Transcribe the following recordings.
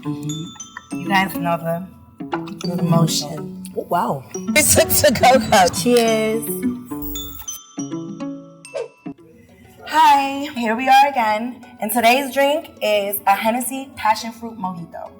You guys know the motion. Oh, wow. It's a to-go cup. Cheers. Hi, here we are again. And today's drink is a Hennessy passion fruit mojito.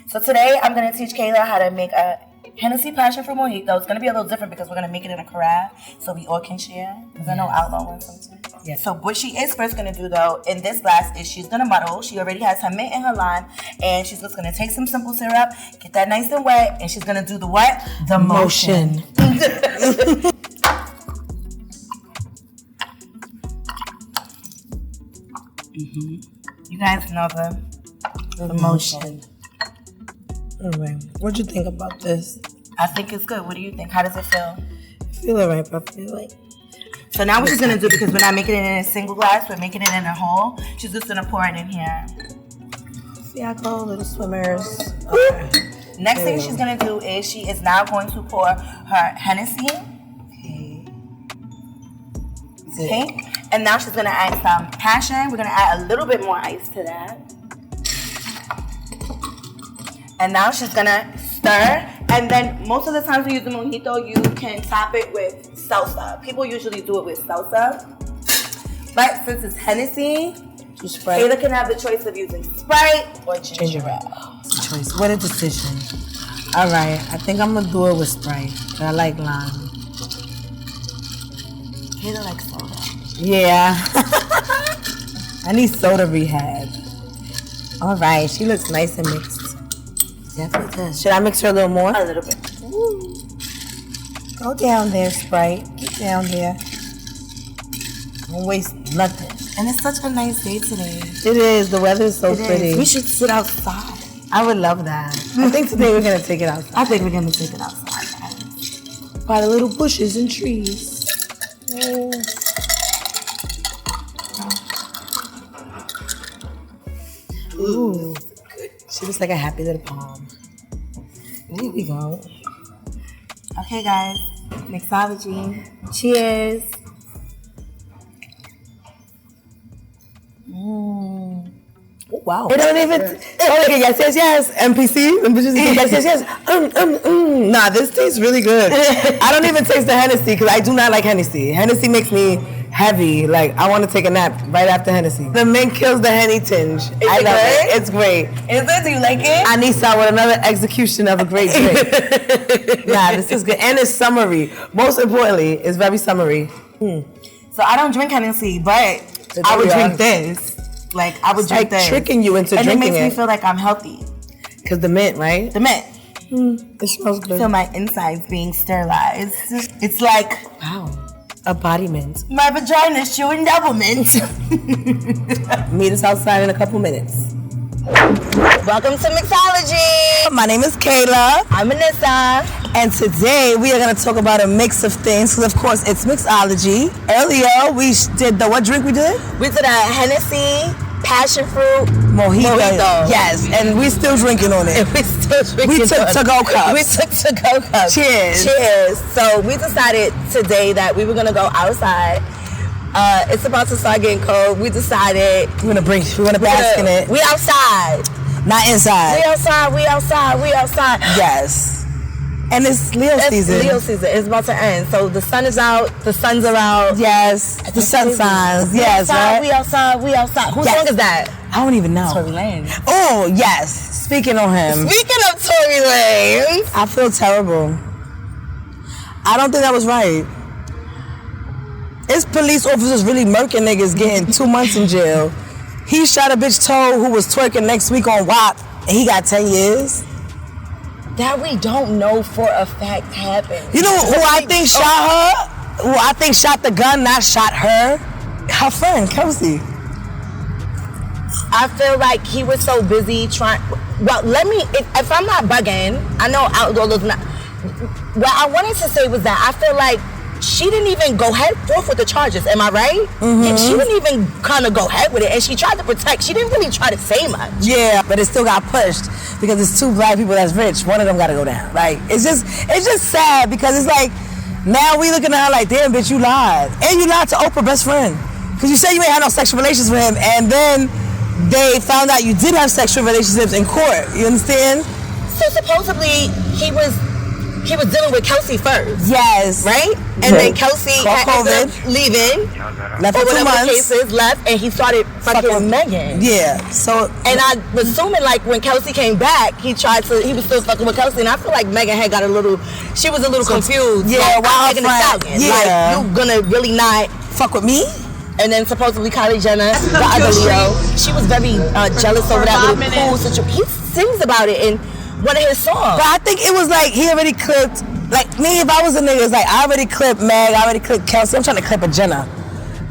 So today I'm going to teach Kayla how to make a Hennessy passion fruit mojito. It's going to be a little different because we're going to make it in a carafe so we all can share. Because I know Outlaw wants some too. Yes. So what she is first going to do though in this glass is she's going to muddle. She already has her mint in her lime. And she's just going to take some simple syrup, get that nice and wet. And she's going to do the what? The motion. You guys know the motion. All right. What'd you think about this? I think it's good. What do you think? How does it feel? I feel it right, but I feel like... So now what she's going to do, because we're not making it in a single glass, we're making it in a whole, she's just going to pour it in here. See, I call little swimmers. Okay. Next thing she's going to do is she is now going to pour her Hennessy. Okay. And now she's going to add some passion. We're going to add a little bit more ice to that. And now she's going to stir. And then most of the times we use the mojito, you can top it with salsa. People usually do it with salsa. But since it's Hennessy, Kayla can have the choice of using Sprite or ginger ale. Choice. What a decision. All right. I think I'm going to do it with Sprite. I like lime. Kayla likes soda. Yeah. I need soda rehab. All right. She looks nice and mixed. Definitely does. Should I mix her a little more? A little bit. Ooh. Go down there, Sprite. Get down there. Don't waste nothing. And it's such a nice day today. It is. The weather is so pretty. We should sit outside. I would love that. I think today we're going to take it outside. I think we're going to take it outside. By the little bushes and trees. Oh. Ooh. She looks like a happy little palm. There we go. Okay, guys. Mixology. Cheers. Oh, wow. It don't even... yes. NPC. yes. Nah, this tastes really good. I don't even taste the Hennessy because I do not like Hennessy. Hennessy makes me heavy. Like, I want to take a nap right after Hennessy. The mint kills the Henny tinge. I love it. It's great. Is it? Do you like it? I need some with another execution of a great drink. Nah, this is good. And it's summery. Most importantly, it's very summery. So I don't drink Hennessy, but I would drink this. Like, I would drink this. Tricking you into drinking it. And it makes me feel like I'm healthy. Because the mint, right? The mint. It smells good. I feel my insides being sterilized. It's like... Wow. A body mint. My vagina's chewing double mint. Meet us outside in a couple minutes. Welcome to Mixology. My name is Kayla. I'm Anissa. And today we are going to talk about a mix of things. Because of course it's Mixology. Earlier we did what drink we did? We did a Hennessy passion fruit mojito. Yes, and we're still drinking on it. We took to-go cups. We took to-go cups. Cheers. Cheers. So we decided today that we were going to go outside. It's about to start getting cold. We decided we're gonna bask in it. We outside. Not inside. We outside. Yes. And it's Leo season. Leo season. It's about to end. So the sun is out. The suns are out. Yes. The sun signs. Yes, right? We outside. Whose song is that? I don't even know. Tory Lanez. Oh, yes. Speaking of him. Speaking of Tory Lanez. I feel terrible. I don't think that was right. It's police officers really murking niggas getting 2 months in jail. He shot a bitch toe who was twerking next week on WAP, and he got 10 years. That we don't know for a fact happened. You know who I think shot her? Who I think shot the gun, not shot her? Her friend, Kelsey. I feel like he was so busy trying... Well, if I'm not bugging, I know Outlaw was not... What I wanted to say was that I feel like she didn't even go head forth with the charges. Am I right? Mm-hmm. She didn't even kind of go ahead with it, and she tried to protect. She didn't really try to say much. Yeah, but it still got pushed because it's 2 black people that's rich. One of them got to go down. Like it's just sad because it's like now we looking at her like, damn, bitch, you lied, and you lied to Oprah best friend because you said you ain't had no sexual relations with him, and then they found out you did have sexual relationships in court. You understand? So supposedly he was dealing with Kelsey first. Yes. Right? And then Kelsey ended up leaving. Left or for 2 whatever months. the case is, left, and he started fucking Megan. Yeah. So. And I'm assuming like when Kelsey came back, he was still fucking with Kelsey, and I feel like Megan had got she was a little confused. Yeah, like, wow, Megan Thee Stallion. Yeah. Like, you gonna really not fuck with me? And then supposedly Kylie Jenner, the other Leo, she was very jealous over that little pool situation. He sings about it in one of his songs. But I think it was like he already clipped. Like me, if I was a nigga, it's like I already clipped Meg, I already clipped Kelsey. I'm trying to clip a Jenner.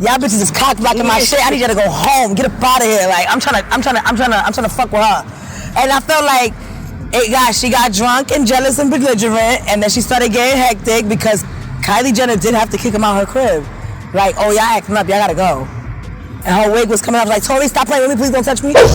Y'all bitches is cock blocking my shit. I need you to go home, get up out of here. Like I'm trying to fuck with her. And I felt like she got drunk and jealous and belligerent, and then she started getting hectic because Kylie Jenner did have to kick him out her crib. Like, oh, y'all acting up, y'all gotta go. And her wig was coming up like, Tory, stop playing with me, please don't touch me. Tory,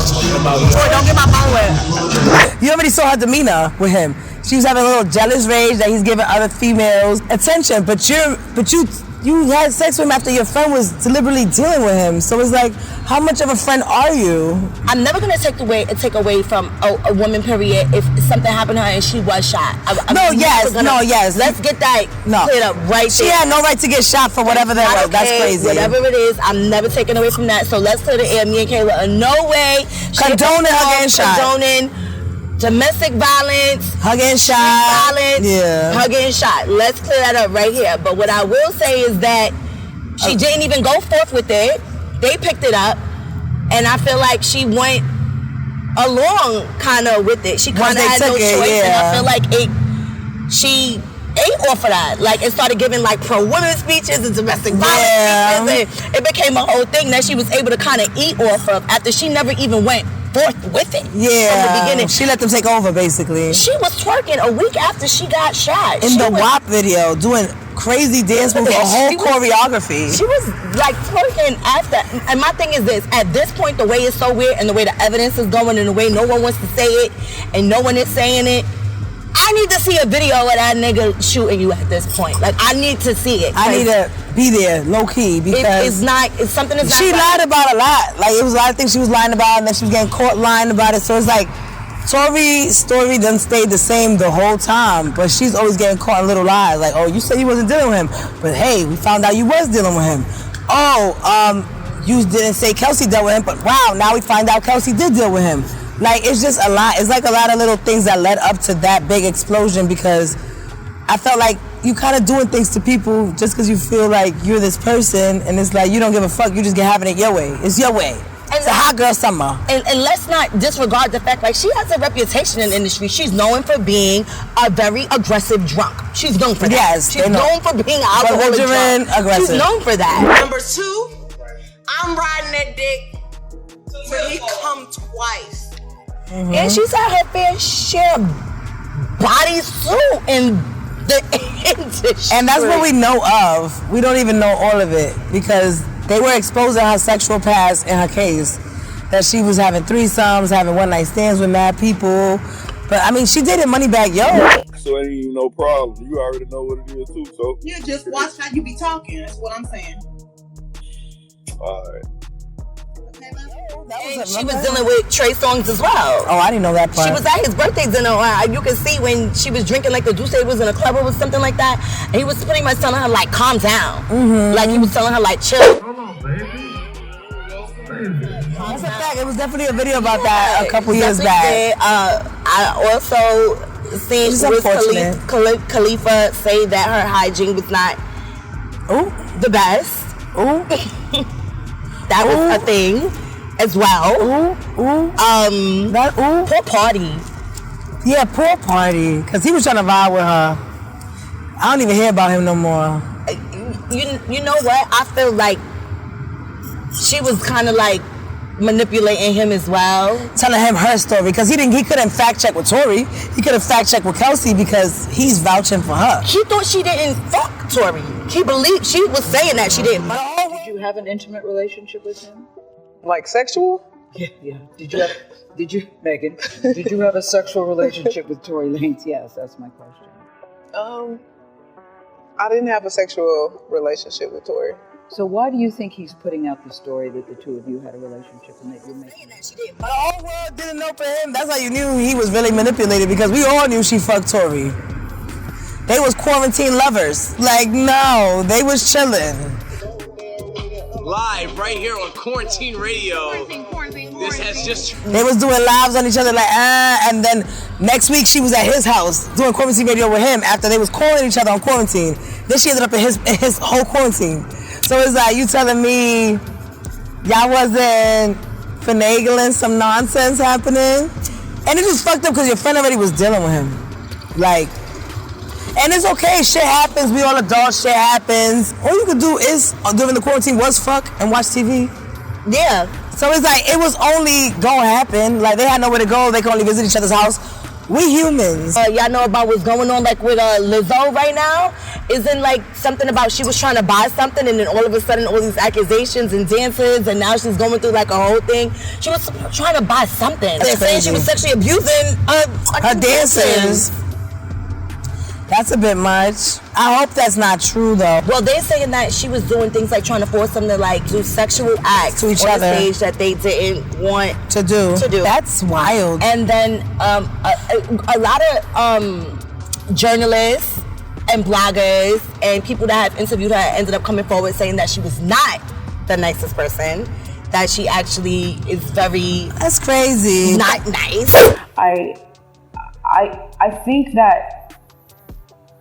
don't get my phone wet. You already saw her demeanor with him. She was having a little jealous rage that he's giving other females attention, but you had sex with him after your friend was deliberately dealing with him. So it's like, how much of a friend are you? I'm never gonna take away from a woman, period, if something happened to her and she was shot. Yes. Let's get that cleared up right She there. had no right to get shot for whatever that was. That's crazy. Whatever it is, I'm never taking away from that. So let's clear the air. Me and Kayla are no way condoning her getting shot. Condoning domestic violence, her getting shot, violence, her getting shot. Let's clear that up right here. But what I will say is that she didn't even go forth with it. They picked it up, and I feel like she went along kind of with it. She kind of had no choice, and I feel like she ate off of that. Like it started giving like pro-women speeches and domestic violence speeches, and it became a whole thing that she was able to kind of eat off of after she never even went forth with it. Yeah, from the beginning. She let them take over basically. She was twerking a week after she got shot. In the WAP video, doing crazy dance moves, a whole choreography. She was like twerking after. And my thing is this: at this point, the way it's so weird, and the way the evidence is going, and the way no one wants to say it, and no one is saying it. I need to see a video of that nigga shooting you at this point. Like I need to see it. I need to be there, low key, because it's something that's not she lied about a lot. Like it was a lot of things she was lying about, and then she was getting caught lying about it. So it's like Tory's story done stayed the same the whole time, but she's always getting caught in little lies. Like, oh, you said you wasn't dealing with him, but hey, we found out you was dealing with him. Oh, you didn't say Kelsey dealt with him, but wow, now we find out Kelsey did deal with him. Like, it's just a lot. It's like a lot of little things that led up to that big explosion, because I felt like you kind of doing things to people just because you feel like you're this person, and it's like you don't give a fuck. You just get having it your way. It's your way. And it's a hot girl summer. And let's not disregard the fact, like, she has a reputation in the industry. She's known for being a very aggressive drunk. She's known for that. Yes, she's known for being alcoholic drunk. Aggressive. She's known for that. Number 2, I'm riding that dick till he come twice. Mm-hmm. And she's had her fair share of bodysuit in the industry. And that's what we know of. We don't even know all of it, because they were exposing her sexual past in her case. That she was having threesomes, having one-night stands with mad people. But I mean, she did it Moneybag Yo. So it ain't even no problem. You already know what it is too, so. Yeah, just watch how you be talking. That's what I'm saying. Alright. And she was dealing with Trey Songz as well. Oh, I didn't know that part. She was at his birthday dinner. You can see when she was drinking, like the Duce was in a club or something like that. And he was pretty much telling her, like, calm down. Mm-hmm. Like, he was telling her, like, chill. Hold on, baby. That's a fact. It was definitely a video about that a couple years back. I also seen Wiz Khalifa say that her hygiene was not the best. Ooh. That was a thing as well. Poor Party. Yeah, poor Party. Because he was trying to vibe with her. I don't even hear about him no more. You know what? I feel like she was kind of like manipulating him as well. Telling him her story. Because he couldn't fact check with Tory. He could have fact checked with Kelsey because he's vouching for her. He thought she didn't fuck Tory. He believed, she was saying that she didn't. Did you have an intimate relationship with him? Like sexual? Yeah. Did you, Megan, did you have a sexual relationship with Tory Lanez? Yes, that's my question. I didn't have a sexual relationship with Tory. So why do you think he's putting out the story that the two of you had a relationship and that you're making it? But the whole world didn't know for him. That's how you knew he was really manipulated, because we all knew she fucked Tory. They was quarantine lovers. Like, no, they was chilling. Live right here on Quarantine Radio. This has just... They was doing lives on each other like, and then next week she was at his house doing quarantine radio with him after they was calling each other on quarantine. Then she ended up in his whole quarantine. So it's like, you telling me y'all wasn't finagling some nonsense happening? And it just fucked up because your friend already was dealing with him. Like, and it's okay, shit happens, we all adults, shit happens. All you could do is, during the quarantine, was fuck and watch TV. Yeah. So it's like, it was only gonna happen. Like, they had nowhere to go, they could only visit each other's house. We humans. Y'all know about what's going on like with Lizzo right now? Isn't like something about she was trying to buy something and then all of a sudden all these accusations and dances and now she's going through like a whole thing. She was trying to buy something. They're saying she was sexually abusing her dancers. That's a bit much. I hope that's not true though. Well, they're saying that she was doing things like trying to force them to like do sexual acts to each on other the stage that they didn't want to do. That's wild. And then a lot of journalists and bloggers and people that have interviewed her ended up coming forward saying that she was not the nicest person. That she actually is very... That's crazy. Not nice. I think that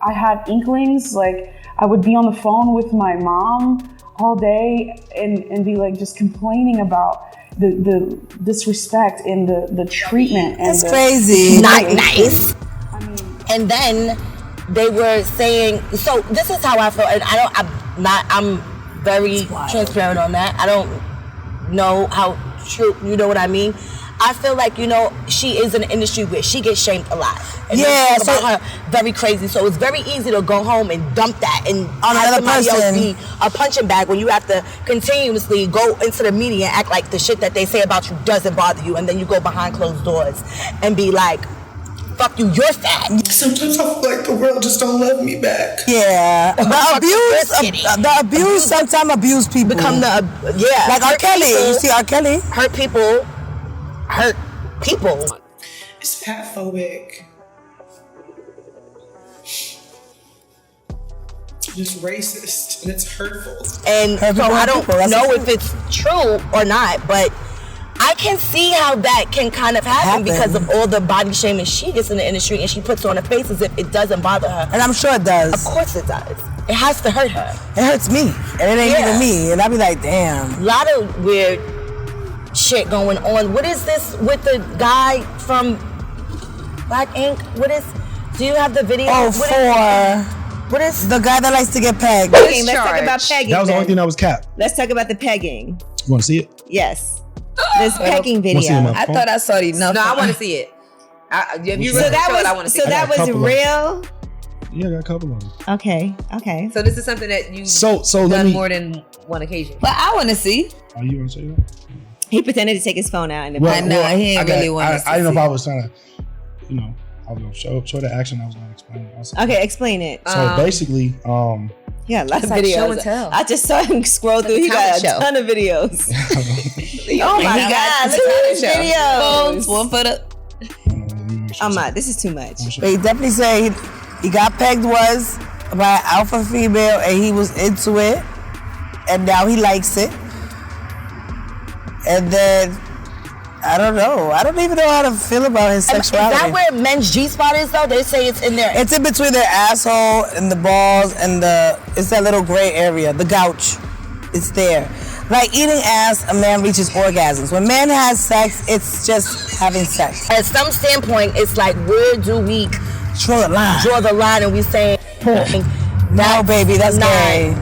I had inklings, like I would be on the phone with my mom all day and be like just complaining about the disrespect and the treatment. And that's crazy. Not nice. I mean, and then they were saying, so this is how I feel, and I'm very transparent on that. I don't know how true, you know what I mean? I feel like, you know, she is in an industry where she gets shamed a lot. And yeah, so about her very crazy. So it's very easy to go home and dump that and on have another somebody person. else be a punching bag when you have to continuously go into the media and act like the shit that they say about you doesn't bother you, and then you go behind closed doors and be like, fuck you, you're fat. Sometimes I feel like the world just don't love me back. Yeah. The abuse sometimes abuse people. Become like R. Kelly. You see R. Kelly? Hurt people. It's fatphobic. It's racist and it's hurtful. And so I don't know if it's true or not, but I can see how that can kind of happen because of all the body shaming she gets in the industry and she puts on her face as if it doesn't bother her. And I'm sure it does. Of course it does. It has to hurt her. It hurts me. And it ain't even me. And I be like, damn. A lot of weird shit going on. What is this with the guy from Black Ink? Do you have the video? What is the guy that likes to get pegged? Okay, let's talk about pegging. That was the only thing that was capped. Let's talk about the pegging. You want to see it? Yes. This pegging video. I thought I saw it enough. No, I want to see it. If you so that was real? Yeah, I got a couple of them. Okay. So this is something that you done more than one occasion. But I want to see. Oh, you want to say that? He pretended to take his phone out. He really wanted to I didn't know if I was trying to, I was going to show the action I was going to explain. Okay, explain it. So basically, yeah, lots of like videos. Show and tell. I just saw him scroll through. He got a ton of videos. Oh my God, look at his videos. One for the... This is too much. But he definitely said he got pegged was by an alpha female and he was into it. And now he likes it. And then, I don't know. I don't even know how to feel about his sexuality. Is that where men's G-spot is though? They say it's in there. It's in between their asshole and the balls and it's that little gray area, the gouch. It's there. Like eating ass, a man reaches orgasms. When man has sex, it's just having sex. At some standpoint, it's like, where do we draw the line? And we say, no baby, that's gay.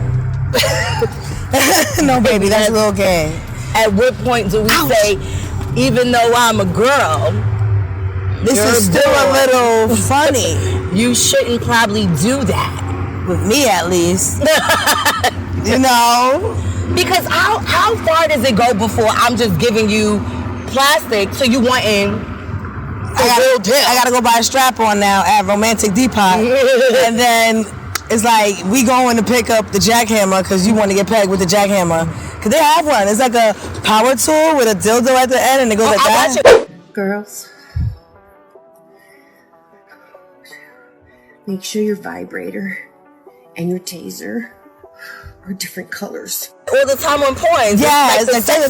No baby, that's a little gay. At what point do we say, even though I'm a girl, this is still a little funny. You shouldn't probably do that. With me at least. You know? Because how far does it go before I'm just giving you plastic so you want in I gotta go buy a strap on now at Romantic Depot. And then it's like we going to pick up the jackhammer because you want to get pegged with the jackhammer. Because they have one. It's like a power tool with a dildo at the end and it goes like that. Girls, make sure your vibrator and your taser are different colors. All the time on points. Yeah, it's like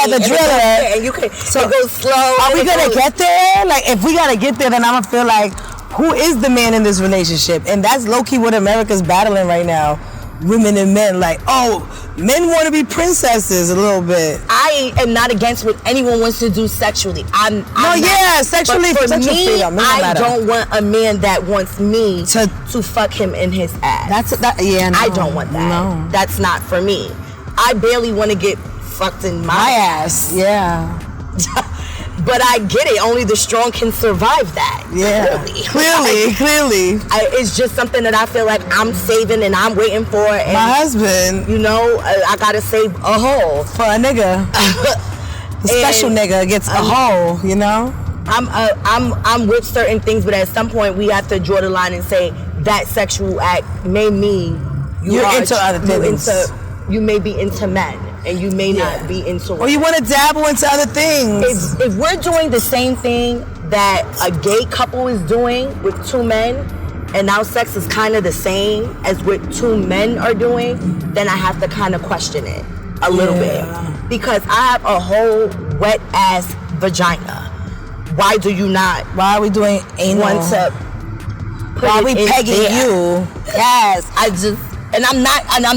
the driller. And you can, so it goes slow. Are we gonna get there? Like, if we gotta get there, then I'm gonna feel like, who is the man in this relationship? And that's low-key what America's battling right now. Women and men, like, oh, men want to be princesses a little bit. I am not against what anyone wants to do sexually. Sexually, but for sexual me, freedom. I don't want a man that wants me to fuck him in his ass. I don't want that. No. That's not for me. I barely want to get fucked in my ass. Yeah. But I get it. Only the strong can survive that. Yeah. Clearly. It's just something that I feel like I'm saving and I'm waiting for. And, my husband. You know, I gotta save a hole for a nigga. The special nigga gets a hole. You know. I'm with certain things, but at some point we have to draw the line and say that sexual act may mean you're into other things. You may be into men. And you may not be into women. Or you want to dabble into other things. If we're doing the same thing that a gay couple is doing with two men, and now sex is kind of the same as what two men are doing, then I have to kind of question it a little bit. Because I have a whole wet ass vagina. Why do you not? Why are we doing anal? Why are we pegging you? Yes, And I'm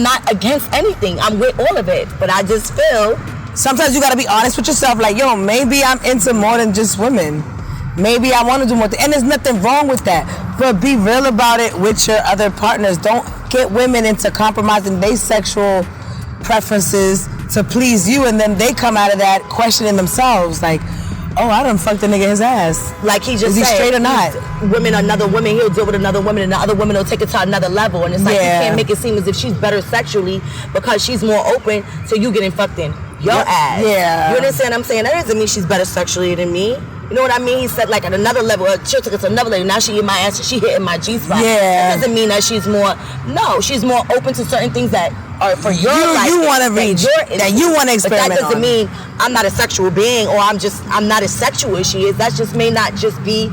not against anything. I'm with all of it. But I just feel sometimes you gotta be honest with yourself. Like, yo, maybe I'm into more than just women. Maybe I want to do more. And there's nothing wrong with that. But be real about it with your other partners. Don't get women into compromising their sexual preferences to please you, and then they come out of that questioning themselves. Like, oh, I done fucked the nigga in his ass. Like he just said. Is he straight or not? Women, another woman, he'll deal with another woman, and the other woman will take it to another level. And it's like, you can't make it seem as if she's better sexually because she's more open to you getting fucked in your ass. Yeah. You understand what I'm saying? That doesn't mean she's better sexually than me. You know what I mean? He said, like, at another level, she'll take it to another level. Now she in my ass and she hitting my G-spot. Yeah. That doesn't mean that she's more, no, she's more open to certain things that are for your life. You want to reach, that you want to experiment. But that doesn't mean I'm not a sexual being, or I'm not as sexual as she is. That just may not just be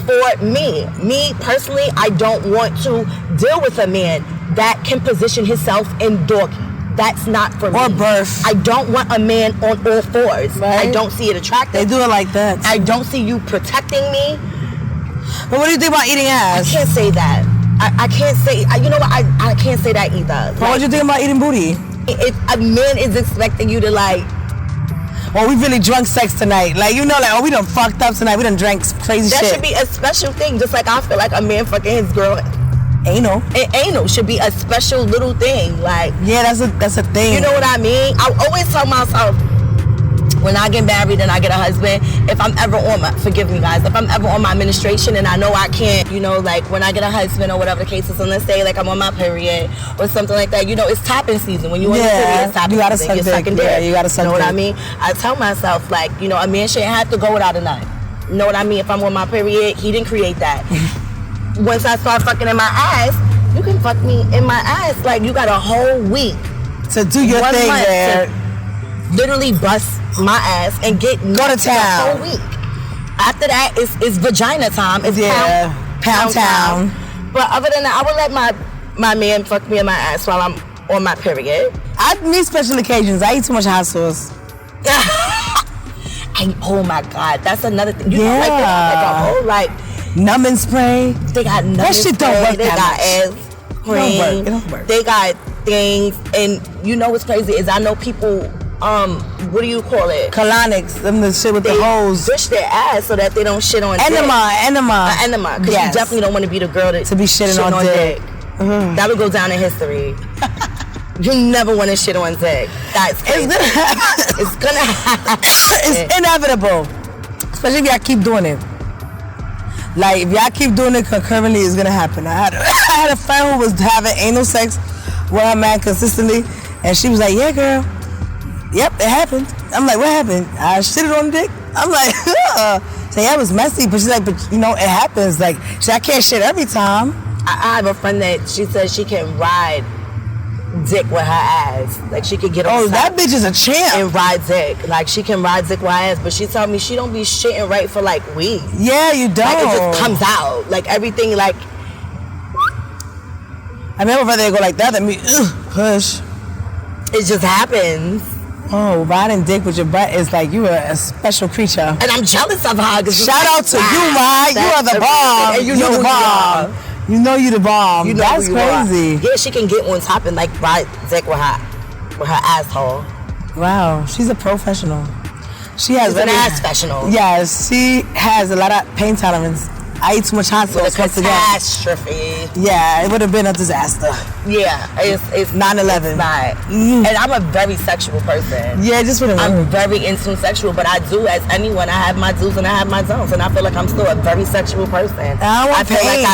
for me. Me, personally, I don't want to deal with a man that can position himself in doggy. That's not for me. Or birth. I don't want a man on all fours. Right? I don't see it attractive. They do it like that. I don't see you protecting me. But what do you think about eating ass? I can't say that. I can't say, you know what, I can't say that either. But what do you think about eating booty? If a man is expecting you to like, well, we really drunk sex tonight. Like, you know, like, oh, we done fucked up tonight. We done drank crazy that shit. That should be a special thing. Just like I feel like a man fucking his girl. Anal. Anal should be a special little thing. Like, yeah, that's a thing. You know what I mean? I always tell myself, when I get married and I get a husband, if I'm ever on my, forgive me guys, if I'm ever on my menstruation and I know I can't, you know, like when I get a husband or whatever the case is, and let's say like I'm on my period or something like that, you know, it's topping season. When you're on your period, it's topping season. You're sucking dick. Yeah, you gotta suck dick. You know what I mean? I tell myself, like, you know, a man shouldn't have to go without a nut. You know what I mean? If I'm on my period, he didn't create that. Once I start fucking in my ass, you can fuck me in my ass. Like, you got a whole week to do your thing there. Literally bust my ass and go to town. The whole week. After that, it's vagina time. It's pound town. But other than that, I would let my man fuck me in my ass while I'm on my period. I need special occasions. I eat too much hot sauce. Oh my God, that's another thing. You know, like, they got like a whole like numbing spray. They got numbing that shit spray. Don't work they that got much. ass cream. It don't work. They got things, and you know what's crazy is I know people. What do you call it? Colonics, them the shit with the hose. Dish their ass so that they don't shit on enema. Enema. Because you definitely don't want to be the girl to be shitting on dick. Mm-hmm. That would go down in history. You never want to shit on dick. That's crazy. It's gonna happen. It's inevitable. Especially if y'all keep doing it. Like, if y'all keep doing it concurrently, it's gonna happen. I had a friend who was having anal sex with her man consistently, and she was like, yeah, girl. Yep, it happened. I'm like, what happened? I shitted on the dick. I'm like, so yeah, it was messy, but she's like, but you know, it happens. Like, I can't shit every time. I have a friend that she says she can ride dick with her ass. Like she could get on that bitch is a champ. And ride dick. Like she can ride dick with her ass, but she told me she don't be shitting right for like weeks. Yeah, you don't. Like it just comes out. Like everything like I never rather go like that than me push. It just happens. Oh, riding dick with your butt is like you are a special creature. And I'm jealous of her. Shout out to you, Rod. You are the bomb. And you know the bomb. You know you the bomb. You know that's crazy. Yeah, she can get on top and like ride dick with her asshole. Wow, she's a professional. She has an ass professional. Yes, she has a lot of pain tolerance. I eat too much hot sauce. With a catastrophe. Yeah, it would have been a disaster. Yeah, it's 9/11. And I'm a very sexual person. Yeah, just I'm very into sexual, but I do, as anyone, I have my do's and I have my don'ts, and I feel like I'm still a very sexual person. I feel like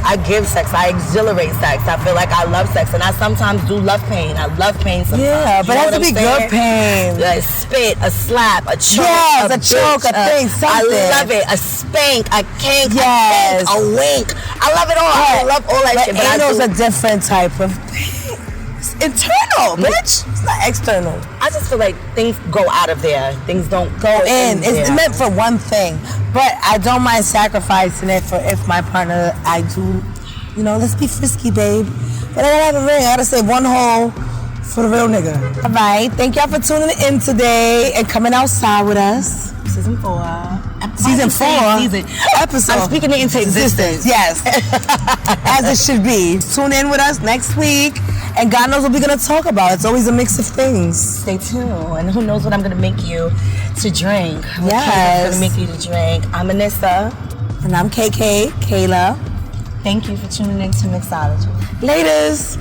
I give sex, I exhilarate sex. I feel like I love sex, and I sometimes do love pain. I love pain sometimes. Yeah, but it has to be good pain. A spit, a slap, a choke, yes, a choke, a thing, something. I love it. A spank, a kink, yes. a wink. I love it all. I love all that shit. But anal's a different type of pain. It's internal, bitch. It's not external. I just feel like things go out of there. Things don't go in. It's meant for one thing. But I don't mind sacrificing it for if my partner, I do, let's be frisky, babe. But I gotta have a ring. I gotta save one hole for the real nigga. All right. Thank y'all for tuning in today and coming outside with us. Season 4. Episode. I'm speaking it into existence. Yes. As it should be. Tune in with us next week. And God knows what we're going to talk about. It's always a mix of things. Stay tuned. And who knows what I'm going to make you to drink. Yes. I'm going to make you to drink. I'm Anissa. And I'm KK, Kayla. Thank you for tuning in to Mixology. Laters.